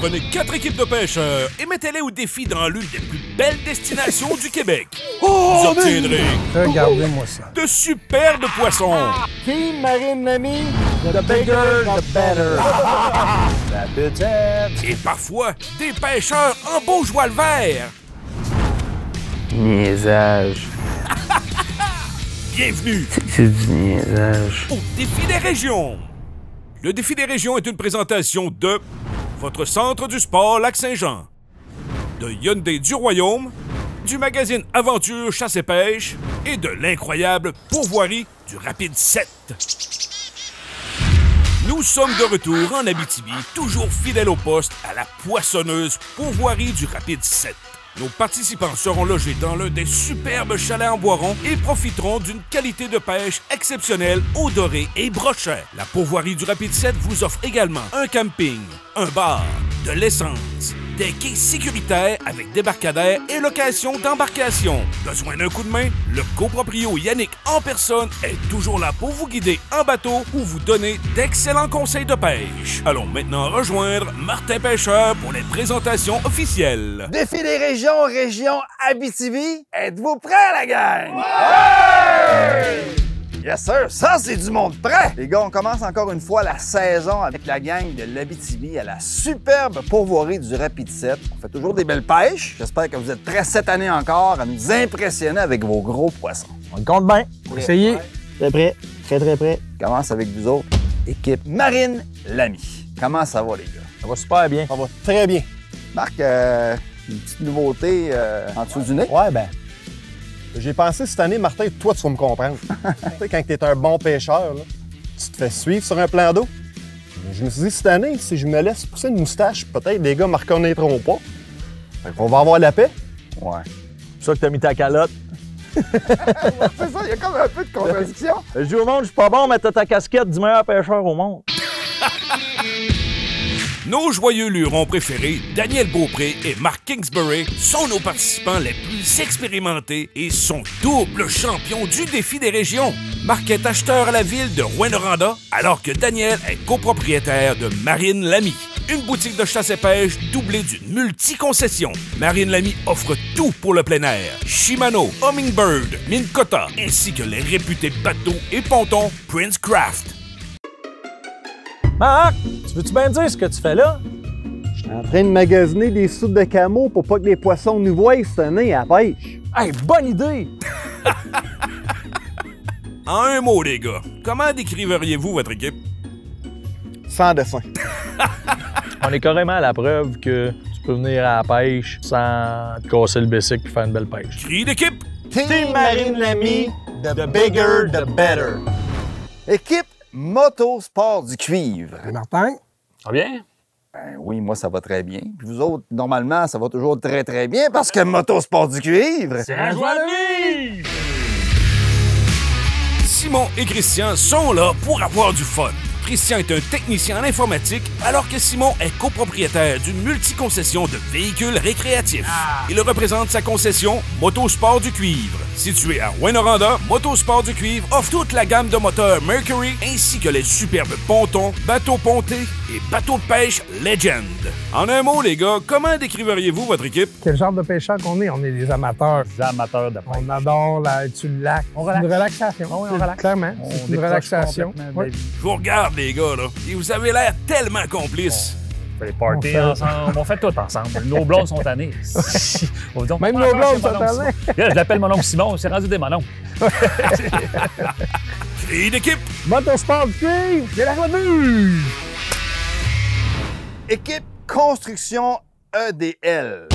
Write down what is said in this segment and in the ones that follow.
Prenez 4 équipes de pêcheurs et mettez-les au défi dans l'une des plus belles destinations du Québec. Vous obtiendrez Regardez-moi ça. de superbes poissons, Team Marine Lamy, the bigger, the better. La petite. et parfois des pêcheurs en beau joie le vert. Niaisage. Bienvenue C'est du niaisage. au Défi des régions. Le Défi des régions est une présentation de votre centre du sport Lac-Saint-Jean, de Hyundai du Royaume, du magazine Aventure Chasse et Pêche et de l'incroyable pourvoirie du Rapide 7. Nous sommes de retour en Abitibi, toujours fidèles au poste à la poissonneuse pourvoirie du Rapide 7. Nos participants seront logés dans l'un des superbes chalets en bois rond et profiteront d'une qualité de pêche exceptionnelle au doré et brochet. La pourvoirie du Rapide 7 vous offre également un camping, un bar, de l'essence, des quais sécuritaires avec débarcadère et location d'embarcation. Besoin d'un coup de main? Le coproprio Yannick en personne est toujours là pour vous guider en bateau ou vous donner d'excellents conseils de pêche. Allons maintenant rejoindre Martin Pêcheur pour les présentations officielles. Défi des régions, région Abitibi. Êtes-vous prêts, la gang? Ouais! Yes, sir. Ça, c'est du monde prêt. Les gars, on commence encore une fois la saison avec la gang de l'Abitibi à la superbe pourvoirie du Rapide 7. On fait toujours des belles pêches. J'espère que vous êtes prêts cette année encore à nous impressionner avec vos gros poissons. On le compte bien. Essayez. Très prêt. Très, très prêt. Je commence avec vous autres. Équipe Marine Lamy. Comment ça va, les gars? Ça va super bien. Ça va très bien. Marc, une petite nouveauté en dessous du nez? Ouais, ben, j'ai pensé cette année, Martin, toi, tu vas me comprendre. Tu sais, quand tu es un bon pêcheur, là, tu te fais suivre sur un plan d'eau. Je me suis dit, cette année, si je me laisse pousser une moustache, peut-être les gars me reconnaîtront pas. Fait qu'on va avoir la paix. Ouais. C'est ça que t'as mis ta calotte. C'est ça, il y a comme un peu de contradiction. Je dis au monde, je suis pas bon, mais t'as ta casquette du meilleur pêcheur au monde. Nos joyeux lurons préférés, Daniel Beaupré et Mark Kingsbury, sont nos participants les plus expérimentés et sont doubles champions du Défi des régions. Mark est acheteur à la ville de Rouyn-Noranda, alors que Daniel est copropriétaire de Marine Lamy, une boutique de chasse et pêche doublée d'une multi-concession. Marine Lamy offre tout pour le plein air. Shimano, Humminbird, Minn Kota, ainsi que les réputés bateaux et pontons Prince Craft. Marc, tu veux-tu bien dire ce que tu fais là? Je suis en train de magasiner des soutes de camo pour pas que les poissons nous voient cette année à la pêche. Hey, bonne idée! En un mot, les gars, comment décriveriez-vous votre équipe? Sans dessin. On est carrément à la preuve que tu peux venir à la pêche sans te casser le bicycle et faire une belle pêche. Cri d'équipe! Team Marine Lamy, the bigger, the better. Équipe Motosport du Cuivre. Martin? Ça va bien? Ben oui, moi, ça va très bien. Puis vous autres, normalement, ça va toujours très, très bien parce que Motosport du Cuivre... C'est la joie de vivre! Simon et Christian sont là pour avoir du fun. Christian est un technicien en informatique, alors que Simon est copropriétaire d'une multi-concession de véhicules récréatifs. Il représente sa concession Motosport du Cuivre. Situé à Rouyn-Noranda, Motosport du Cuivre offre toute la gamme de moteurs Mercury ainsi que les superbes pontons, bateaux pontés et bateaux de pêche Legend. En un mot, les gars, comment décriveriez-vous votre équipe? Quel genre de pêcheurs qu'on est? On est des amateurs. Des amateurs de pêche. On adore la dessus le lac. On C'est une relaxe. relaxation. Ah oui, on relaxe. Clairement, On c'est une décroche relaxation. complètement de Oui. la vie. Je vous regarde, les gars, là, et vous avez l'air tellement complices. On fait des parties On fait- ensemble. On fait tout ensemble. Nos blondes sont tannées. Même nos blondes sont tannées. Je l'appelle mon oncle Simon. C'est rendu des mononcles. Cri d'équipe! Motosport du Cuivre, c'est la joie de vivre! Équipe Construction EDL.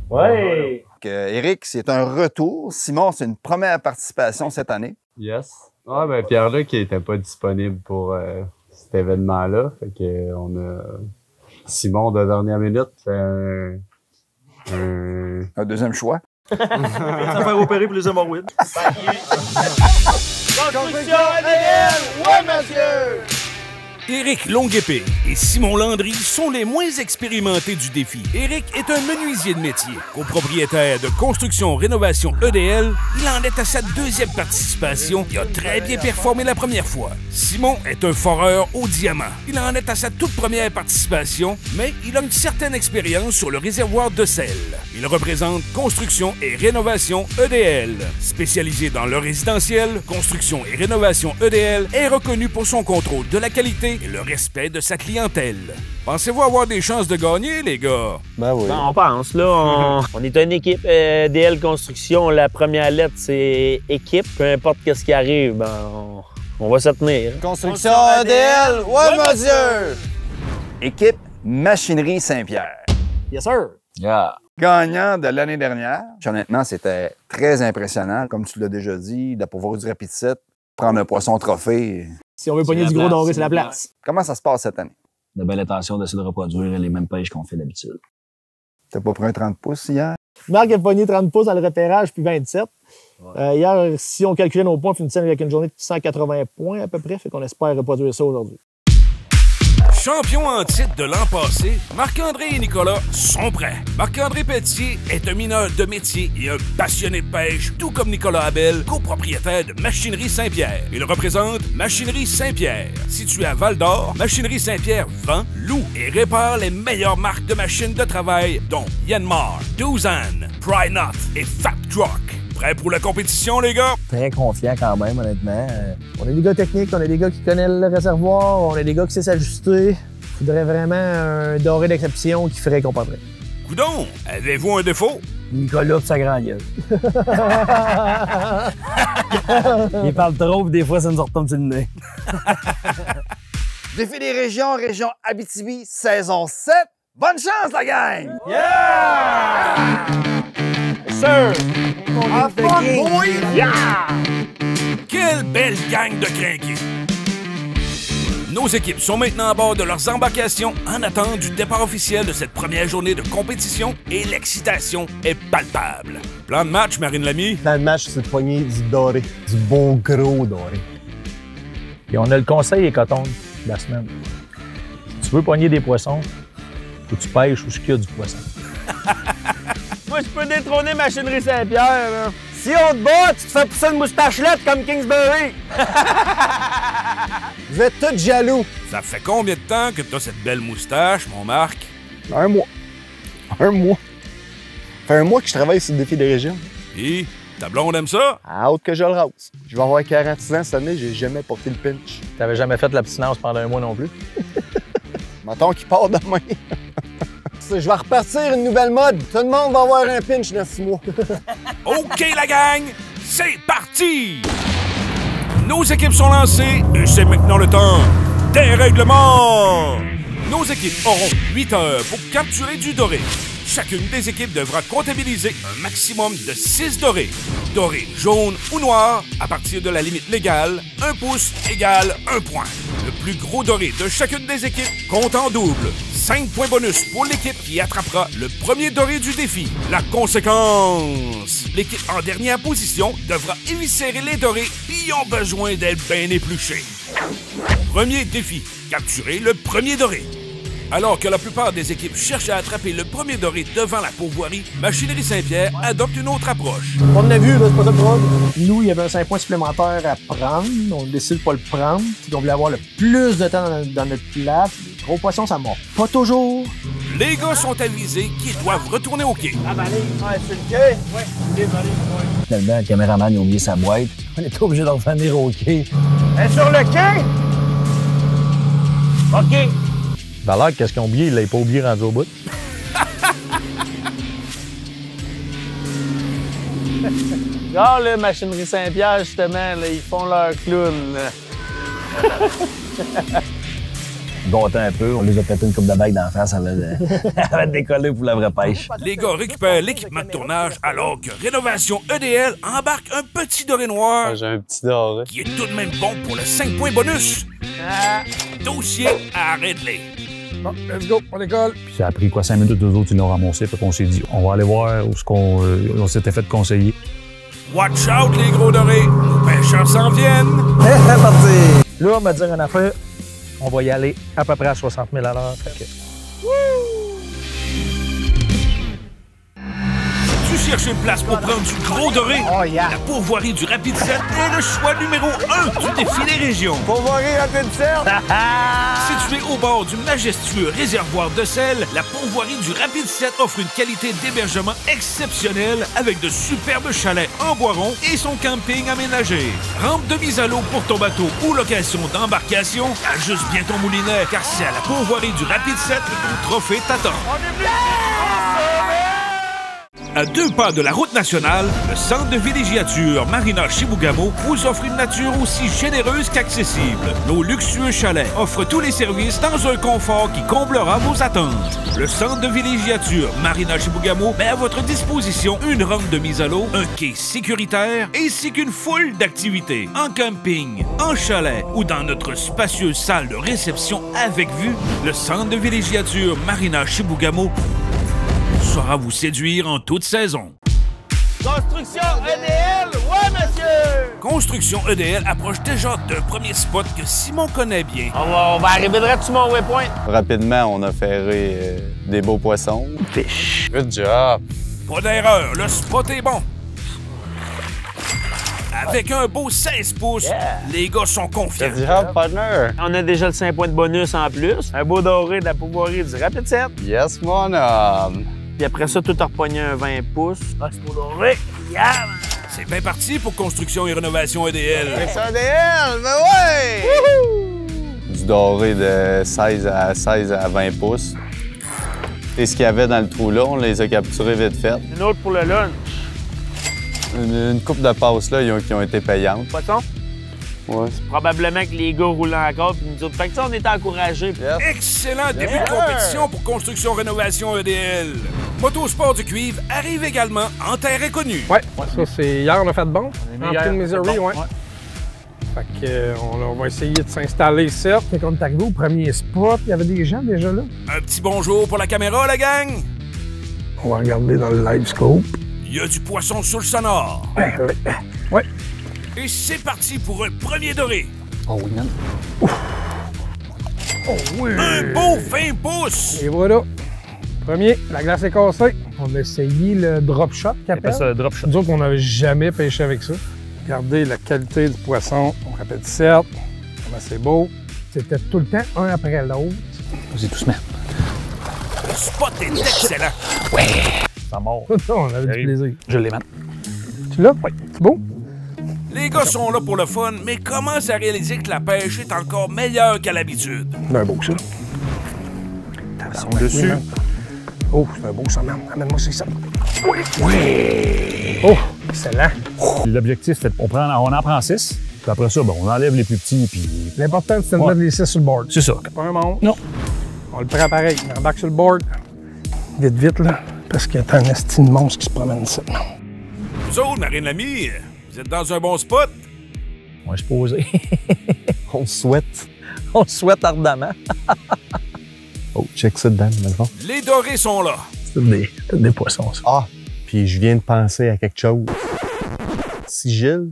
Ouais! Donc, Éric, c'est un retour. Simon, c'est une première participation cette année. Yes. Ah ben Pierre-Luc il était pas disponible pour cet événement-là. Fait que on a Simon de dernière minute fait Un deuxième choix. Ça faire opérer pour les hémorroïdes. Construction EDL! Ouais, monsieur! Éric Longuépée et Simon Landry sont les moins expérimentés du défi. Éric est un menuisier de métier. Copropriétaire de Construction Rénovation EDL, il en est à sa deuxième participation et a très bien performé la première fois. Simon est un foreur au diamant. Il en est à sa toute première participation, mais il a une certaine expérience sur le réservoir de sel. Il représente Construction et Rénovation EDL. Spécialisé dans le résidentiel, Construction et Rénovation EDL est reconnu pour son contrôle de la qualité et le respect de sa clientèle. Pensez-vous avoir des chances de gagner, les gars? Ben oui. Ben, on pense, là. On est une équipe. DL Construction, la première lettre, c'est équipe. Peu importe ce qui arrive, ben, on va se tenir. Construction EDL, ouais, monsieur! Équipe Machinerie Saint-Pierre. Yes, sir! Yeah. Gagnant de l'année dernière. Honnêtement, c'était très impressionnant. Comme tu l'as déjà dit, de pouvoir du Rapid 7, prendre un poisson trophée. Si on veut pogner du gros doré, c'est la place. Comment ça se passe cette année? De belle intention d'essayer de reproduire les mêmes pêches qu'on fait d'habitude. T'as pas pris un 30 pouces hier? Marc a pogné 30 pouces dans le repérage, puis 27. Ouais. Hier, si on calculait nos points, on finissait avec une journée de 180 points à peu près, fait qu'on espère reproduire ça aujourd'hui. Champion en titre de l'an passé, Marc-André et Nicolas sont prêts. Marc-André Pelletier est un mineur de métier et un passionné de pêche, tout comme Nicolas Abel, copropriétaire de Machinerie Saint-Pierre. Il représente Machinerie Saint-Pierre. Situé à Val-d'Or, Machinerie Saint-Pierre vend, loue et répare les meilleures marques de machines de travail, dont Yanmar, Doosan, Pry-Knot et Fat Truck. Prêts pour la compétition, les gars? Très confiant quand même, honnêtement. On est des gars techniques, on est des gars qui connaissent le réservoir, on est des gars qui savent s'ajuster. Il faudrait vraiment un doré d'exception qui ferait qu'on prendrait. Coudon, avez-vous un défaut? Nicolas pis sa grande gueule. Il parle trop, pis des fois, ça nous retombe sur le nez. Défi des régions, région Abitibi, saison 7. Bonne chance, la gang! Yeah! Yes, sir! Have fun, boy! Yeah! Quelle belle gang de crinqués! Nos équipes sont maintenant à bord de leurs embarcations en attente du départ officiel de cette première journée de compétition et l'excitation est palpable. Plan de match, Marine Lamy? Plan de match, c'est de pogner du doré. Du bon gros doré. Puis on a le conseil écotonne de la semaine. Si tu veux pogner des poissons, faut que tu pêches où il y a du poisson. Moi, je peux détrôner Machinerie Saint-Pierre, là. Si on te bat, tu te fais pousser une moustachelette comme Kingsbury. Vous êtes tous jaloux. Ça fait combien de temps que t'as cette belle moustache, mon Marc? Un mois. Un mois. Ça fait un mois que je travaille sur le défi des régions. Et ta blonde aime ça? Hâte que je le rase. Je vais avoir 46 ans cette année, j'ai jamais porté le pinch. T'avais jamais fait l'abstinence pendant un mois non plus? Mettons qu'il part demain. Je vais repartir une nouvelle mode. Tout le monde va avoir un pinch dans 6 mois. OK, la gang, c'est parti! Nos équipes sont lancées et c'est maintenant le temps des règlements! Nos équipes auront 8 heures pour capturer du doré. Chacune des équipes devra comptabiliser un maximum de 6 dorés. Doré jaune ou noir, à partir de la limite légale, 1 pouce égale 1 point. Le plus gros doré de chacune des équipes compte en double. 5 points bonus pour l'équipe qui attrapera le premier doré du défi. La conséquence, l'équipe en dernière position devra éviscérer les dorés qui ont besoin d'être bien épluchés. Premier défi, capturer le premier doré. Alors que la plupart des équipes cherchent à attraper le premier doré devant la pourvoirie, Machinerie Saint-Pierre adopte une autre approche. On a vu, là, c'est pas ça le problème. Nous, il y avait un 5 points supplémentaires à prendre. On décide de pas le prendre. On voulait avoir le plus de temps dans notre place. Les gros poissons, ça mord pas toujours. Les gars sont avisés qu'ils doivent retourner au quai. Ah, ben allez, sur le quai? Ouais, désolé. Finalement, le caméraman a oublié sa boîte. On était obligé d'en revenir au quai. Et sur le quai? OK. Valeur, qu'est-ce qu'ils ont oublié? Il l'a pas oublié rendu au bout. Là, là, Machinerie Saint-Pierre, justement, là, ils font leur clown. Gâté un peu, on les a pété une coupe de bague d'en face avant de décoller pour la vraie pêche. Les gars récupèrent l'équipement de tournage alors que Rénovation EDL embarque un petit doré noir J'ai un petit doré. qui est tout de même bon pour le 5 points bonus. Dossier à Ridley. Bon, let's go, on décolle. Puis ça a pris quoi, 5 minutes, deux autres, ils l'ont ramassé. Fait qu'on s'est dit, on va aller voir où on s'était fait conseiller. Watch out, les gros dorés. Nos pêcheurs s'en viennent. Là, on va dire une affaire. On va y aller à peu près à 60 000 à l'heure. Tu cherches une place pour prendre du gros doré? Oh yeah! La pourvoirie du Rapid 7 est le choix numéro 1 du défi des régions. Pourvoirie Rapid 7! Située au bord du majestueux réservoir de sel, la pourvoirie du Rapid 7 offre une qualité d'hébergement exceptionnelle avec de superbes chalets en bois rond et son camping aménagé. Rampe de mise à l'eau pour ton bateau ou location d'embarcation, ajuste bien ton moulinet car c'est à la pourvoirie du Rapid 7 que ton trophée t'attend. À 2 pas de la route nationale, le centre de villégiature Marina Chibougamau vous offre une nature aussi généreuse qu'accessible. Nos luxueux chalets offrent tous les services dans un confort qui comblera vos attentes. Le centre de villégiature Marina Chibougamau met à votre disposition une rampe de mise à l'eau, un quai sécuritaire ainsi qu'une foule d'activités. En camping, en chalet ou dans notre spacieuse salle de réception avec vue, le centre de villégiature Marina Chibougamau saura vous séduire en toute saison. Construction EDL, ouais monsieur! Construction EDL approche déjà d'un premier spot que Simon connaît bien. On va arriver direct sur mon waypoint. Rapidement, on a ferré des beaux poissons. Fiche. Good job! Pas d'erreur, le spot est bon. Avec un beau 16 pouces, les gars sont confiants. Good job, partner! On a déjà le 5 points de bonus en plus. Un beau doré de la pourvoirie du Rapid 7. Yes, mon homme! Puis après ça, tout a repogné un 20 pouces. Ah, c'est beau doré. Yeah! C'est bien parti pour construction et rénovation EDL. C'est EDL, mais ouais! Du doré de 16 à 20 pouces. Et ce qu'il y avait dans le trou-là, on les a capturés vite fait. Une autre pour le lunch. Une couple de passes là qui ont été payantes. Poisson? Ouais. Probablement que les gars roulaient encore, puis nous autres. Fait que ça, on était encouragés. Yes. Excellent début de compétition pour construction-rénovation EDL. Motosport du cuivre arrive également en terre inconnue. Ouais, ça c'est hier on a fait bon. En pleine Missouri, ouais. Ouais. Fait que on va essayer de s'installer ici. Quand on est arrivé au premier spot, il y avait des gens déjà là. Un petit bonjour pour la caméra, la gang. On va regarder dans le live scope. Il y a du poisson sur le sonore. Ouais. Et c'est parti pour un premier doré. Oh oui, man. Oh oui! Un beau 20 pouces. Et voilà. Premier, la glace est cassée. On a essayé le drop shot C'est pas ça, qu'appelle. le drop shot. Nous autres, on n'avait jamais pêché avec ça. Regardez la qualité du poisson. On rappelle 7. C'est beau. C'était tout le temps un après l'autre. Vas-y, doucement. Le spot est excellent. Ça mord. On avait du plaisir. Je l'ai, man. Tu l'as? Oui. C'est beau? Les gars sont là pour le fun, mais commencent à réaliser que la pêche est encore meilleure qu'à l'habitude. C'est un beau, ça. Ils sont dessus. Oh, c'est un beau, ça, man. Amène-moi ça. Oui! Oh, excellent. L'objectif, c'est qu'on en prend 6. Puis après ça, on enlève les plus petits. Puis L'important, c'est de Ouais. mettre les 6 sur le board. c'est ça. Pas un monde. Non. On le prend pareil. On embarque sur le board. Vite, vite, là. Parce qu'il y a un esti de monstre qui se promène ici. Vous autres, Marine Lamy, vous êtes dans un bon spot. On va se poser. On le souhaite. On le souhaite ardemment. Oh, check ça dedans, dans le fond. Les dorés sont là. C'est tous des poissons, ça. Ah, puis je viens de penser à quelque chose. Sigil,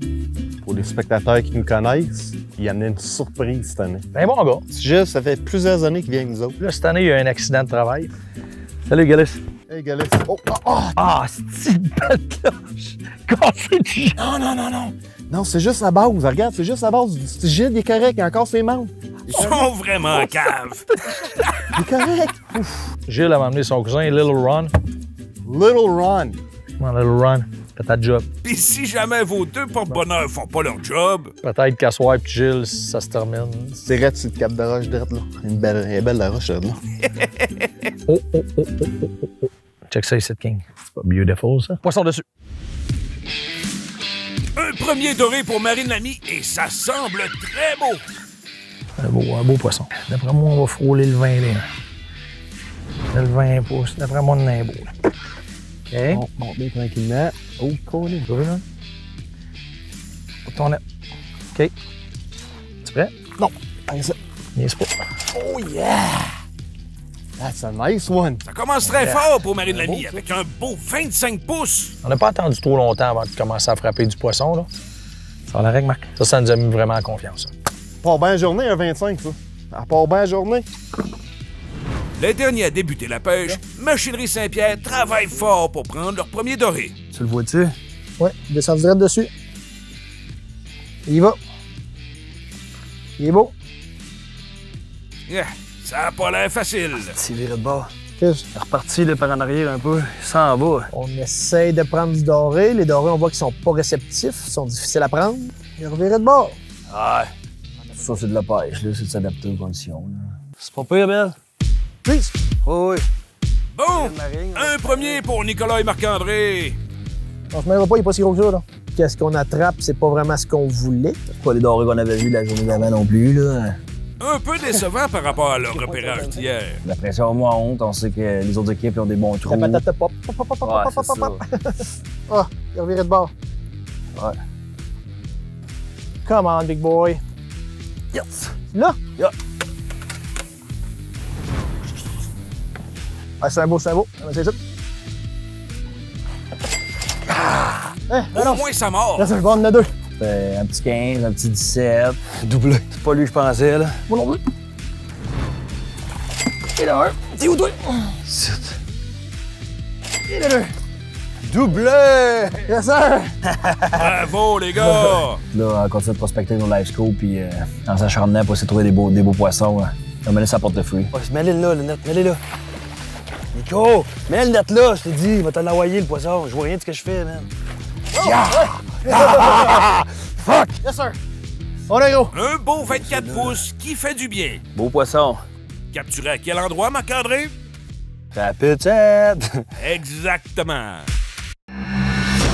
pour les spectateurs qui nous connaissent, il a amené une surprise cette année. C'est un bon gars. Sigil, ça fait plusieurs années qu'il vient avec nous autres. Là, cette année, il y a eu un accident de travail. Salut, Gallus. Hey, Gallus. Oh, oh, oh! Ah, c'est une belle cloche. Cassé du jeu. Non. Non, c'est juste la base. Regarde, c'est juste la base. Sigil, il est correct, il a encore ses membres. Ils sont vraiment caves. Il est correct. Gilles a amené son cousin, Little Ron. Little Ron. Come on, Little Ron. Fais ta job. Puis si jamais vos deux porte-bonheur font pas leur job, Peut-être qu'à soir, puis Gilles, ça se termine. C'est raide sur le cap de roche, drette, là. Elle est belle, la roche, là. Oh. Check ça ici, King. C'est pas beautiful, ça. Poisson dessus. un premier doré pour Marine Lamy et ça semble très beau. Un beau poisson. D'après moi, on va frôler le 20 là. Le 20 pouces. D'après moi, on en a un beau. Là. OK. Bon, monte bien tranquillement. Oh, collé. Tu veux, là? Pour ton net. OK. Tu prêt? Non. Allez, ça. Niaise pas. Oh, yeah! That's a nice one. Ça commence très fort pour Marine Lamy avec un beau 25 pouces. On n'a pas attendu trop longtemps avant de commencer à frapper du poisson, là. Ça a la règle, Marc. Ça nous a mis vraiment en confiance. Pas bien journée, un 25, ça. À part bien la journée. Les derniers à débuter la pêche, Machinerie Saint-Pierre travaille fort pour prendre leur premier doré. Tu le vois-tu? Ouais, descends direct dessus. Il y va. Il est beau. Yeah, ça a pas l'air facile. C'est viré de bord. Qu'est-ce? Il est reparti là, par en arrière un peu. Il s'en va. On essaye de prendre du doré. Les dorés, on voit qu'ils sont pas réceptifs, ils sont difficiles à prendre. Il revirait de bord. Ouais. Ça, c'est de la pêche, là. C'est de s'adapter aux conditions, là. C'est pas pire, Belle. Please. Oui, oui. Bon, un premier pour Nicolas et Marc-André. On se mêlera pas, il est pas si gros que ça, là. Qu'est-ce qu'on attrape, c'est pas vraiment ce qu'on voulait. C'est pas les dorés qu'on avait vus la journée d'avant non plus, là. Un peu décevant par rapport à leur repérage d'hier. La pression, moi, honte. On sait que les autres équipes ont des bons trous. La patate pop. Pop, pop, pop, pop, Ouais, pop, c'est pop, pop. Ah, il revirait de bord. Ouais. Come on, big boy. Yes! Là? Yeah. Ah, c'est un beau, c'est un beau. On va essayer ça. Au moins, ça mord. Là, c'est le bon, on en a deux. Un petit 15, un petit 17. Doublé. C'est pas lui que je pensais, là. Moi non plus. Et là, un. T'es où, toi? C'est... Et là, deux. Doublé! Yes, sir! Bravo, les gars. Là, on continue de prospecter nos live scopes, puis en s'acharnant pour essayer de trouver des beaux poissons. On met ça porte de fruits. Ouais, mets-les là, le net. Mets-les là. Nico, mets le net là, je t'ai dit. Il va te l'envoyer, le poisson. Je vois rien de ce que je fais, man. Fuck! Yes, sir! On est gros! Un beau 24 pouces qui fait du bien. Beau poisson. Capturé à quel endroit, Marc-André? Ta petite. Exactement.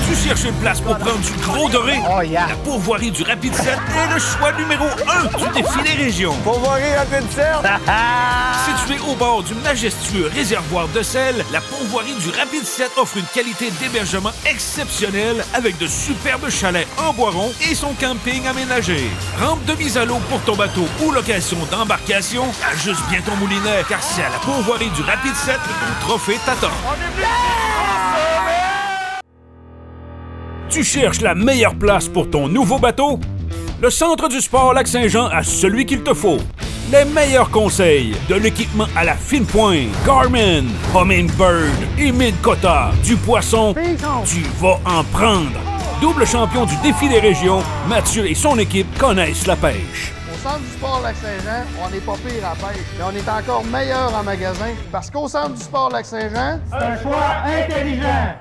Tu cherches une place pour prendre du gros doré? Oh, yeah. La pourvoirie du Rapide 7 est le choix numéro 1 du défi des régions. Pourvoirie Rapide 7! Située au bord du majestueux réservoir de sel, la pourvoirie du Rapide 7 offre une qualité d'hébergement exceptionnelle avec de superbes chalets en bois rond et son camping aménagé. Rampe de mise à l'eau pour ton bateau ou location d'embarcation, ajuste bien ton moulinet car c'est à la pourvoirie du Rapide 7 que ton trophée t'attend. Tu cherches la meilleure place pour ton nouveau bateau? Le Centre du Sport Lac-Saint-Jean a celui qu'il te faut. Les meilleurs conseils, de l'équipement à la fine pointe, Garmin, Humminbird et Minn Kota, du poisson, tu vas en prendre. Double champion du défi des régions, Mathieu et son équipe connaissent la pêche. Au Centre du Sport Lac-Saint-Jean, on n'est pas pire à la pêche, mais on est encore meilleur en magasin. Parce qu'au Centre du Sport Lac-Saint-Jean, c'est un choix intelligent.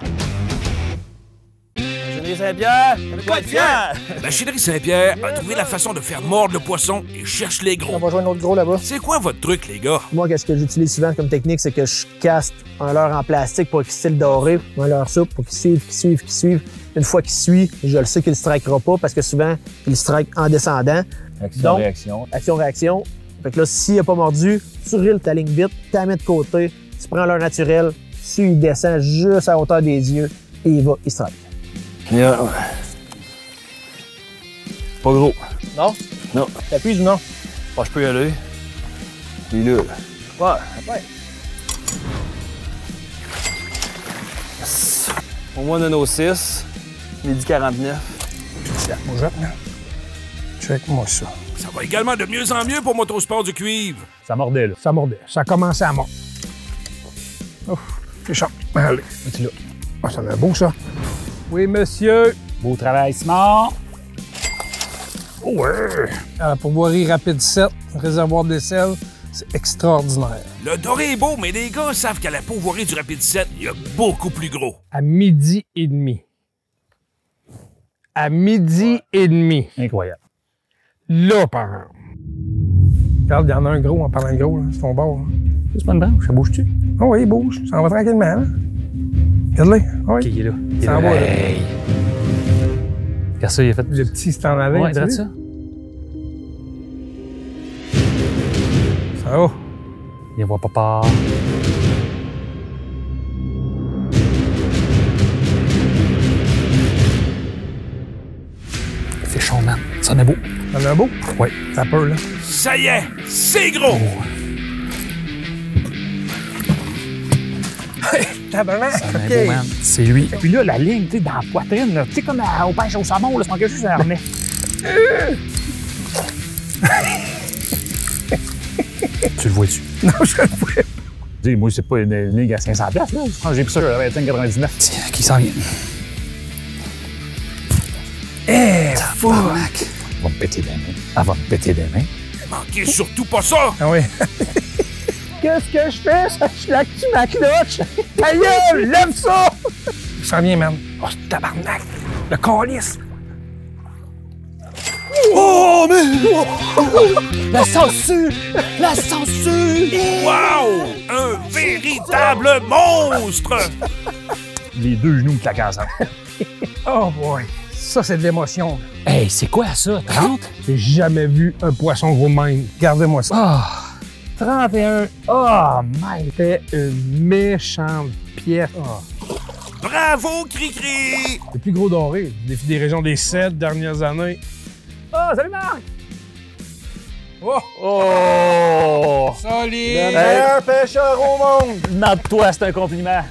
Machinerie Saint-Pierre, Pas de fier! Machinerie Saint-Pierre a trouvé la façon de faire mordre le poisson et cherche les On gros. va joindre notre gros là-bas. C'est quoi votre truc, les gars? Moi, qu'est-ce que j'utilise souvent comme technique, c'est que je caste un leurre en plastique pour qu'il style doré, un leurre souple pour qu'il suive. Une fois qu'il suit, je le sais qu'il ne strikera pas parce que souvent, il strike en descendant. Action-réaction. Action-réaction. Fait que là, s'il n'a pas mordu, tu rilles ta ligne vite, tu la mets de côté, tu prends l'heure naturel, si il descend juste à hauteur des yeux et il strike. Yeah. Pas gros. Non? Non. T'appuies ou non? Bon, je peux y aller. Il est là. Ouais. Yes. Au moins, on a nos 6. Midi 49. Mon jette, là. Check-moi ça. Ça va également de mieux en mieux pour Motosport du Cuivre. Ça mordait, là. Ça mordait. Ça a commencé à mordre. Ouf, c'est chaud. Allez, c'est là. Ah, ça a beau, ça. Oui, monsieur. Beau travail, Simon. Oh, ouais. À la pourvoirie Rapide 7, réservoir des sels, c'est extraordinaire. Le doré est beau, mais les gars savent qu'à la pourvoirie du Rapide 7, il y a beaucoup plus gros. À 12h30. À 12h30. Incroyable. Là, par exemple. Regarde, il y en a un gros en parlant de gros, là. C'est ton bord. Là. C'est pas une branche, ça bouge-tu? Ah oui, il bouge. Ça en va tranquillement. Hein? Regarde-le. Ah oui. OK, il est là. Il est Ça là. en va, là. Hey. Car ça, il a fait... Le petit, c'est en allait. Ouais, tu regarde sais. ça. Ça va. Il voit papa. Il fait chaud, man. Ça en est beau. Ça en a un beau? Oui. Ça peut, là. Ça y est, c'est gros! Tabarnak! Ça en est beau, man. C'est lui. Puis là, la ligne, tu sais, dans la poitrine, là, tu sais, comme au pêche au saumon, là, c'est quelque chose, ça remet. Tu le vois-tu? Non, je le vois. Dis, moi, c'est pas une ligue à 500$, là. J'ai pris ça à 25,99$. Tiens, qui s'en vient? Eh, fuck! Elle va me péter des mains. Elle va me péter des mains. Manquez surtout pas ça! Ah oui. Qu'est-ce que je fais? Je l'active ma cloche! Ta gueule! Lève ça! Il s'en vient, man. Oh, tabarnak! Le calice! Oh, mais... La sangsue! La sangsue! Wow! Un véritable monstre! Les deux genoux me claquent ensemble. Oh boy! Ça, c'est de l'émotion. Hey, c'est quoi ça? 30? J'ai jamais vu un poisson gros de même. Regardez-moi ça. Ah! 31. Oh, my! C'était une méchante pièce. Oh. Bravo, Cri-Cri! Le plus gros doré. Défi des régions des 7 dernières années. Oh, salut Marc! Oh! Oh! Solide! Le meilleur pêcheur au monde! Note-toi, c'est un compliment.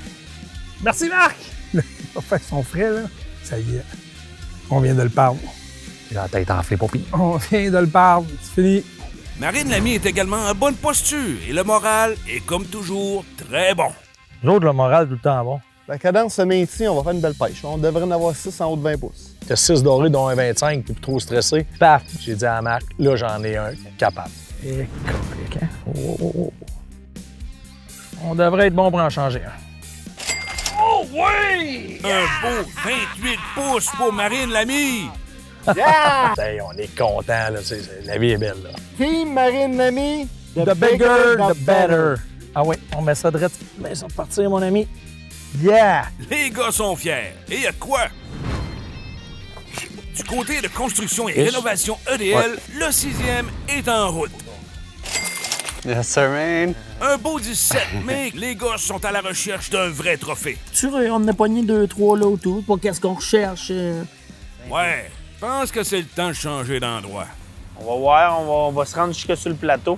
Merci, Marc! Il va faire son frais, là. Ça y est. On vient de le perdre. J'ai la tête enflée pour pire. On vient de le perdre. C'est fini. Marine Lamy est également en bonne posture et le moral est, comme toujours, très bon. Nous autres, le moral, tout le temps bon. La cadence se maintient, on va faire une belle pêche. On devrait en avoir 6 en haut de 20 pouces. T'as 6 dorés, dont un 25, puis trop stressé. Paf! J'ai dit à Marc, là, j'en ai un capable. Et colique, hein? Oh. On devrait être bon pour en changer un. Oh oui! Un beau 28 pouces pour Marine Lamy! Yeah! Hey, on est content, là. La vie est belle, là. Team Marine Lamy, The bigger, the better. Ah oui, on met ça direct. Ben, ça va partir, mon ami. Yeah! Les gars sont fiers. Et y a de quoi? Du côté de construction et rénovation EDL, le 6e est en route. Yes, sir, man. Un beau 17, mais les gars sont à la recherche d'un vrai trophée. Sûr, on en a pogné 2-3 là autour. Pour qu'est-ce qu'on recherche? Ouais, je pense que c'est le temps de changer d'endroit. On va voir, on va se rendre jusque sur le plateau.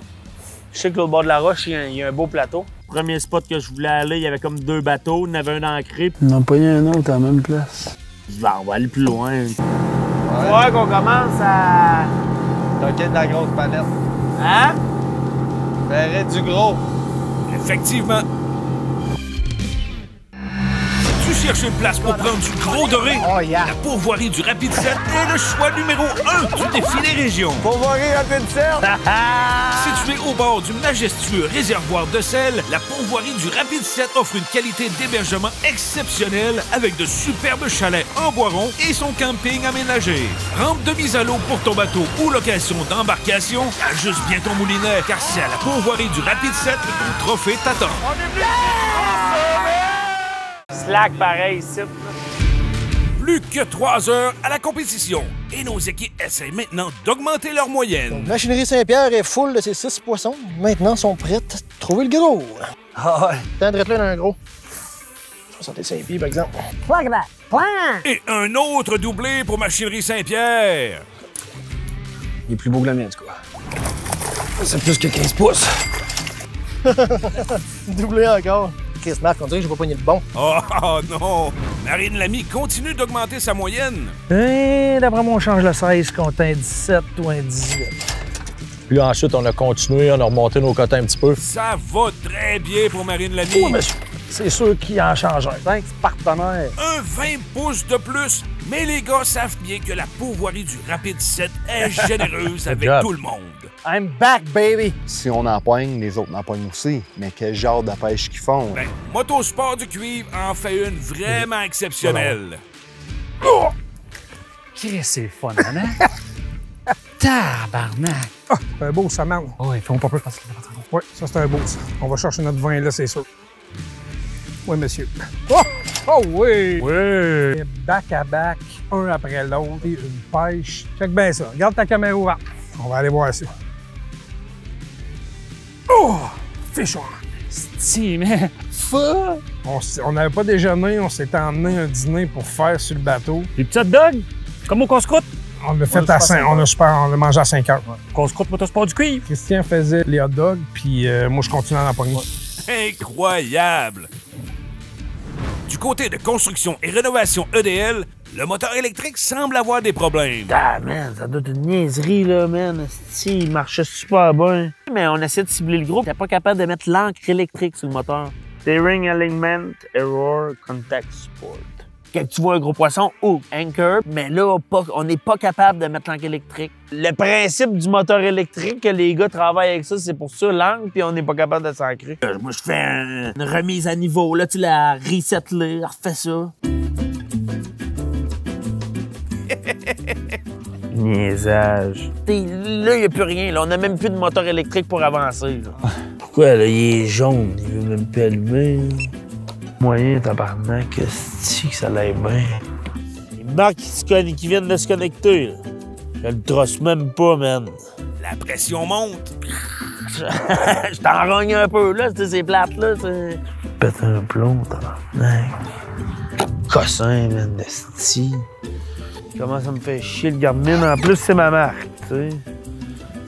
Je sais que l'autre bord de la roche, il y a un beau plateau. Premier spot que je voulais aller, il y avait comme 2 bateaux. Il y en avait un ancré. On en a pogné un autre à la même place. On va aller plus loin. On va voir qu'on commence à... T'inquiète de la grosse palette. Hein? Verrais du gros. Effectivement. Tu cherches une place pour prendre du gros doré? Oh, yeah. La pourvoirie du Rapid 7 est le choix numéro 1 du défi des régions. Pourvoirie Rapid 7! Située au bord du majestueux réservoir de sel, la pourvoirie du Rapid 7 offre une qualité d'hébergement exceptionnelle avec de superbes chalets en boiron et son camping aménagé. Rampe de mise à l'eau pour ton bateau ou location d'embarcation, ajuste bien ton moulinet car c'est à la pourvoirie du Rapid 7 que ton trophée t'attend. Slack pareil ici. Plus que 3 heures à la compétition et nos équipes essaient maintenant d'augmenter leur moyenne. Machinerie Saint-Pierre est full de ses 6 poissons. Maintenant, sont prêtes à trouver le gros. Ah ouais. Temps de retirer un gros. 65 pieds, par exemple. Et un autre doublé pour Machinerie Saint-Pierre. Il est plus beau que le mien, en tout cas. C'est plus que 15 pouces. Doublé encore. Chris Marc, on dirait que j'ai pas pogné le bon. Oh non! Marine Lamy continue d'augmenter sa moyenne. Et d'après moi, on change le 16 contre un 17 ou un 18. Puis ensuite, on a continué, on a remonté nos quotas un petit peu. Ça va très bien pour Marine Lamy. Oui, monsieur. C'est sûr qu'il en change un. Thanks, partenaire. Un 20 pouces de plus, mais les gars savent bien que la pourvoirie du Rapid 7 est généreuse avec tout le monde. I'm back, baby! Si on en poigne, les autres en poignent aussi. Mais quel genre de pêche qu'ils font? Ben, Motosport du Cuivre en fait une vraiment exceptionnelle. Oh! Qu'est-ce que c'est fun, hein? Tabarnak! Ah, c'est un beau, ça, man. Oh, ils font pas peur parce qu'il va rentrer. Oui, ça, c'est un beau, ça. On va chercher notre vin, là, c'est sûr. Oui, monsieur. Oh! Oh oui! Oui! Back à back, un après l'autre, et une pêche. Check bien ça. Regarde ta caméra ouverte. On va aller voir ça. Oh! Fish on! Si, mais... Fuck! On n'avait pas déjeuné, on s'était emmené un dîner pour faire sur le bateau. Les petits hot dogs? Comme au casse-croûte? On l'a fait à 5 on a mangé à 5 heures. Casse-croûte Motosport du Cuivre. Christian faisait les hot dogs, puis moi, je continuais à en pogner. Incroyable! Du côté de construction et rénovation EDL, Le moteur électrique semble avoir des problèmes. Ah, man, ça doit être une niaiserie, là, man. Si, il marchait super bien. Mais on essaie de cibler le gros. T'es pas capable de mettre l'encre électrique sur le moteur. Steering alignment, error, contact support. Quand tu vois un gros poisson, anchor, mais là, on n'est pas capable de mettre l'encre électrique. Le principe du moteur électrique, que les gars travaillent avec ça, c'est pour ça l'encre, puis on n'est pas capable de s'ancrer. Moi, je fais une remise à niveau. Là, tu la reset-le, refais ça. Niaisage. Là, il n'y a plus rien. Là. On n'a même plus de moteur électrique pour avancer. Là. Pourquoi, là, il est jaune? Il veut même plus allumer. Moyen, tabarnak, que ça l'aille bien. Les marques qui viennent de se connecter. Là. Je le trosse même pas, man. La pression monte. Je t'en rogne un peu, là, ces plates-là. Pète un plomb, tabarnak. Cossin, man, d'esti. Comment ça me fait chier le Garmin. En plus, c'est ma marque, tu sais.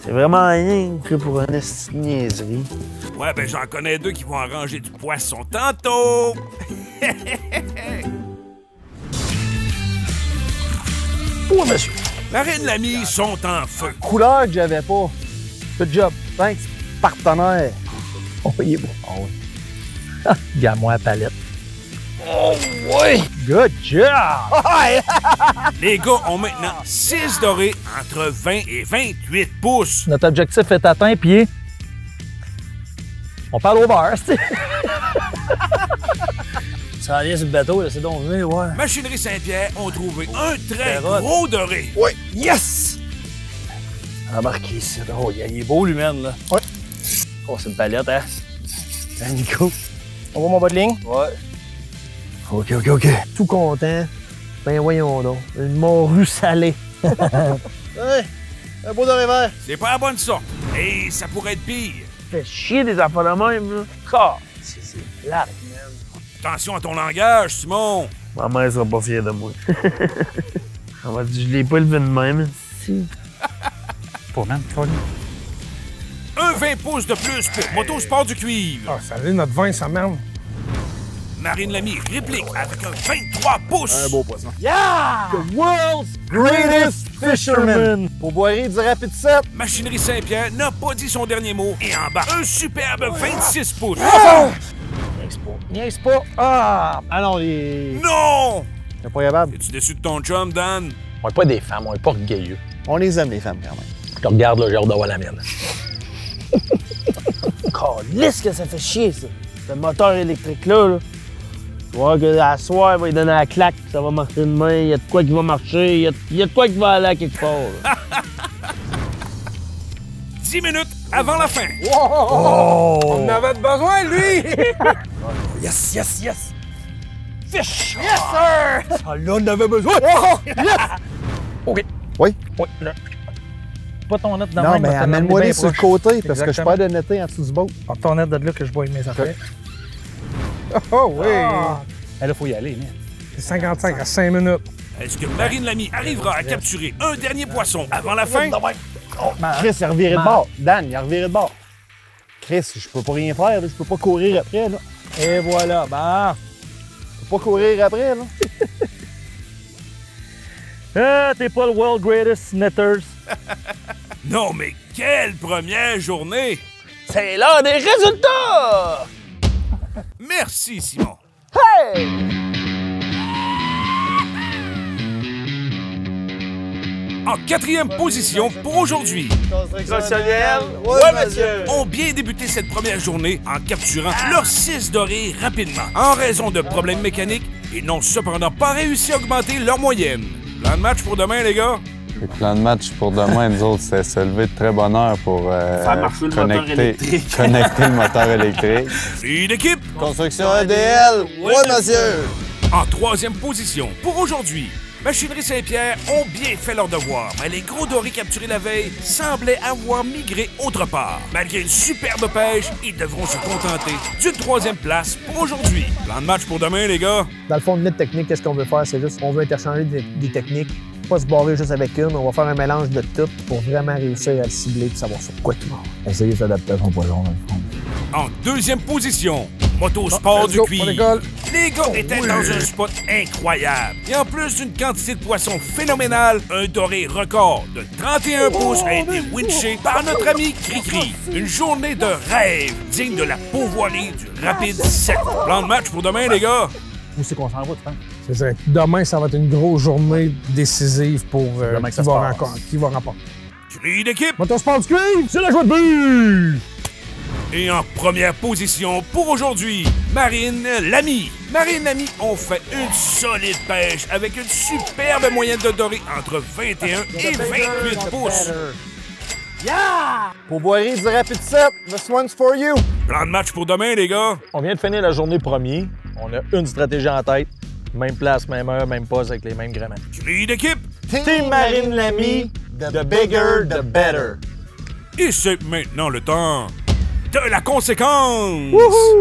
C'est vraiment rien que pour une esti niaiserie. Ouais, ben j'en connais deux qui vont arranger du poisson tantôt. Oh, monsieur. Marine Lamy sont en feu. Couleur que j'avais pas. Good job. Thanks, partenaire. Oh, il est beau. Ah oui. Gamme-moi la palette. Oh, oui! Good job! Les gars ont maintenant 6 dorés entre 20 et 28 pouces. Notre objectif est atteint, puis on parle au bar, c'est. Ça allait sur le bateau, là, c'est donc vrai, ouais. Machinerie Saint-Pierre ont trouvé un très gros doré. Oui, yes! Embarqué ici. Oh, il est beau, lui-même, là. Ouais. Oh, c'est une palette, hein? Hein, Nico? On voit mon bas de ligne? Ouais. OK. Tout content. Ben voyons donc. Une morue salée. Ouais, un beau doré vert. C'est pas la bonne sorte. Et ça pourrait être pire. Fait chier des affaires de même, là. C'est plate, man. Attention à ton langage, Simon. Ma mère sera pas fière de moi. On va dire, je l'ai pas élevé de même. Si. Pas même, folie. Un 20 pouces de plus pour Motosport du Cuivre. Ah, ça allait, notre vin, ça merde. Marine Lamy réplique avec un 23 pouces. Un beau poisson. Yeah! The world's greatest fisherman. Pour boirie du Rapid 7. Machinerie Saint-Pierre n'a pas dit son dernier mot et embarque un superbe 26 pouces. Niaise pas. Ah non, Non! T'es pas capable? Es-tu déçu de ton chum, Dan? On est pas des femmes, on est pas orgueilleux. On les aime, les femmes, quand même. Je te regarde, là, j'ai hâte d'avoir la mienne. Calisse que ça fait chier, ça. Ce moteur électrique-là, là. Tu vois que à soir, il va lui donner la claque, ça va marcher demain, il y a de quoi qui va marcher, il y a de quoi qui va aller à quelque part. 10 minutes avant la fin. Oh! On en avait besoin, lui! Yes! Fish! Yes, sir! Ah, là, on avait besoin! Yes! OK. Oui? Oui, là. Pas ton net de Non, même, mais t'as amène-moi bien les sur le proche. côté, parce que je Exactement. perds de netter en dessous du boat. Prends ton net de là que je bois mes affaires. Oh oui! Là, faut y aller, man. C'est 55 à 5 minutes. Est-ce que Marine Lamy arrivera à capturer un dernier poisson avant la fin? Chris, il a reviré de bord. Dan, il a reviré de bord. Chris, je peux pas rien faire, là. Je peux pas courir après, là. Et voilà, bah. Je peux pas courir après, là. Ah, t'es pas le world greatest netters. Non, mais quelle première journée! C'est l'heure des résultats! Merci, Simon. Hey! En 4e position pour aujourd'hui, Constructionnel, Ouais, monsieur. ont bien débuté cette première journée en capturant leurs 6 dorés rapidement. En raison de problèmes mécaniques, ils n'ont cependant pas réussi à augmenter leur moyenne. Plan de match pour demain, les gars? Le plan de match pour demain, nous autres, c'est se lever de très bonne heure pour marcher le moteur électrique. connecter le moteur électrique. C'est d'équipe! Construction ADL, oui, monsieur! En 3e position pour aujourd'hui, Machinerie Saint-Pierre ont bien fait leur devoir, mais les gros dorés capturés la veille semblaient avoir migré autre part. Malgré une superbe pêche, ils devront se contenter d'une 3e place pour aujourd'hui. Plan de match pour demain, les gars? Dans le fond, de notre technique, qu'est-ce qu'on veut faire? C'est juste on veut interchanger des techniques. Pas se barrer juste avec une. On va faire un mélange de tout pour vraiment réussir à le cibler et savoir sur quoi tout le monde. Essayer de s'adapter à son poison, dans le fond. En 2e position, Motosport du go, cuivre. on décolle. Les gars étaient dans un spot incroyable. Et en plus d'une quantité de poissons phénoménale, un doré record de 31 pouces a été winché par notre ami Cricri. Une journée de rêve digne de la pourvoirie du Rapide 7. Plan de match pour demain, les gars? Où c'est qu'on s'en va, tu penses? C'est vrai. Demain, ça va être une grosse journée décisive pour qui va remporter. Cri d'équipe! Motosport du cuivre, c'est la joie de but! Et en première position pour aujourd'hui, Marine Lamy. Marine Lamy ont fait une solide pêche avec une superbe moyenne de doré entre 21 et 28 pouces. Pourvoirie du Rapide 7, this one's for you! Plan de match pour demain, les gars? On vient de finir la journée premier. On a une stratégie en tête. Même place, même heure, même poste avec les mêmes gréements. Cri d'équipe! Team Marine Lamy, the bigger, the better. Et c'est maintenant le temps de la conséquence!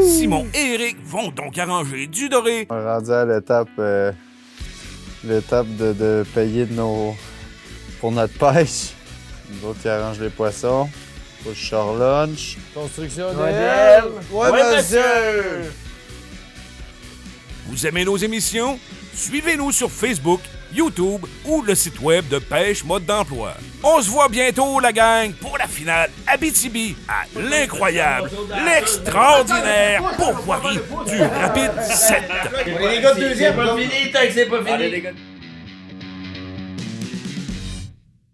Simon et Eric vont donc arranger du doré. On est rendu à l'étape de payer pour notre pêche. Nous autres qui arrangent les poissons. Push sur lunch. Construction modèle. Ouais, monsieur! Vous aimez nos émissions? Suivez-nous sur Facebook, YouTube ou le site web de Pêche Mode d'Emploi. On se voit bientôt, la gang, pour la finale Abitibi à l'incroyable, l'extraordinaire pourvoirie du Rapide 7. Les gars de deuxième, pas fini tant que c'est pas fini.